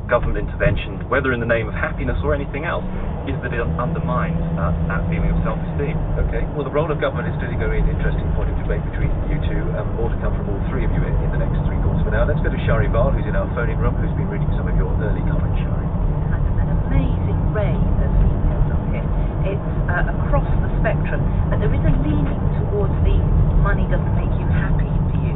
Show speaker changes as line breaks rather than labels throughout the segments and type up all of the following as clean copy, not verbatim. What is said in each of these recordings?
government intervention, whether in the name of happiness or anything else, is that it undermines that feeling of self-esteem.
Okay, well, the role of government is clearly going to be an interesting point of debate between you two. More to come from all three of you in the next three calls. For now, let's go to Shari Val, who's in our phoning room, who's been reading some of your early comments. Shari.
An amazing rain of emails on here. It's across the spectrum, but there is a leaning towards the money doesn't make you happy view.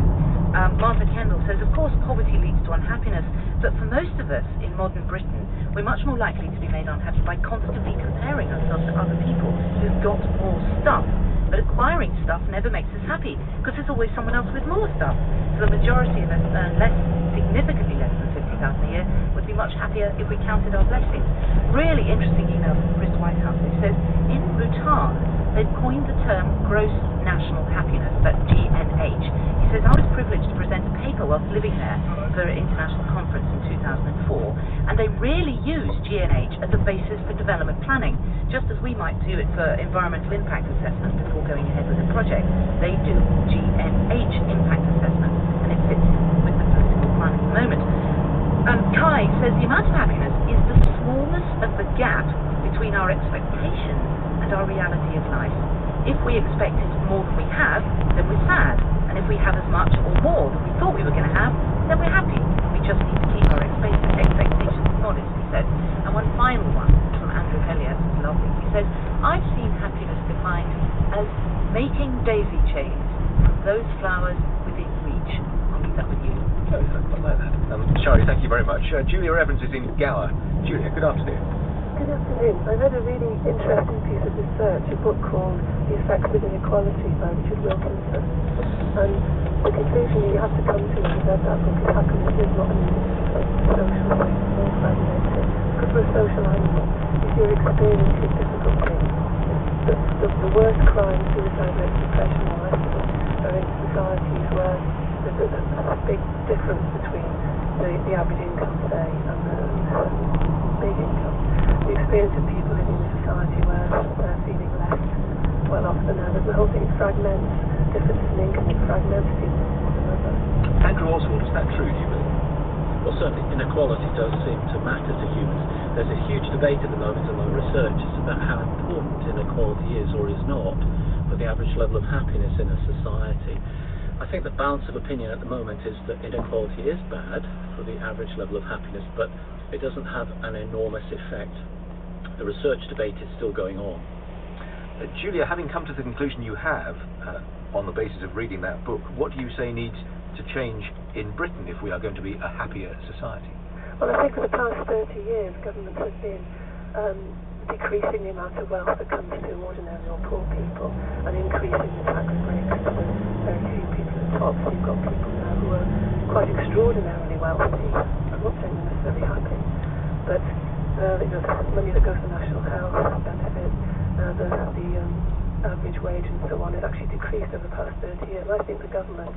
Martha Kendall says, of course, poverty leads to unhappiness, but for most of us in modern Britain, we're much more likely to be made unhappy by constantly comparing ourselves to other people who've got more stuff. But acquiring stuff never makes us happy, because there's always someone else with more stuff. So the majority of us earn significantly less than £50,000 a year, would be much happier if we counted our blessings. Really interesting email from Chris Whitehouse, who says, in Bhutan, they've coined the term gross national happiness, that's GNH. He says, I was privileged to present a paper whilst living there for an international conference in 2004, and they really use GNH as a basis for development planning, just as we might do it for environmental impact assessment before going ahead with a project. They do GNH impact assessment, and it fits in with the political plan at the moment. Kai says the amount of happiness is the smallness of the gap between our expectations and our reality of life. If we expected more than we have, then we're sad. And if we have as much or more than we thought we were going to have, then we're happy. We just need to keep our expectations modest, he said. And one final one from Andrew Elliott, it's lovely. He says, I've seen happiness defined as making daisy chains from those flowers within reach. I'll leave that with you.
Oh, I quite like that. Shari, thank you very much. Julia Evans is in Gower. Julia, good afternoon.
Good afternoon. I read a really interesting piece of research, a book called The Effects of Inequality by Richard Wilkinson. And the conclusion you have to come to when you read that book is happiness is not an social life, it's more fragmented. Because we're a social animal. If you're experiencing difficult things, the worst crimes, suicide rates, depression, all the rest of it, are in societies where there's a big difference between the average income, say, and the big income. The experience of people living in a society where they're feeling less well off than others. The whole thing fragments, difference in income, it fragments people from one another.
Andrew Oswald, is that true, do you believe?
Well, certainly inequality does seem to matter to humans. There's a huge debate at the moment among researchers about how important inequality is or is not for the average level of happiness in a society. I think the balance of opinion at the moment is that inequality is bad for the average level of happiness, but it doesn't have an enormous effect. The research debate is still going on.
Julia, having come to the conclusion you have on the basis of reading that book, what do you say needs to change in Britain if we are going to be a happier society?
Well, I think for the past 30 years, government has been decreasing the amount of wealth that comes to ordinary or poor people and increasing the tax breaks to the very few people at the top. So you've got people now who are quite extraordinarily wealthy. I'm not saying they're necessarily happy, but the money that goes to national health benefit, the average wage and so on has actually decreased over the past 30 years. I think the government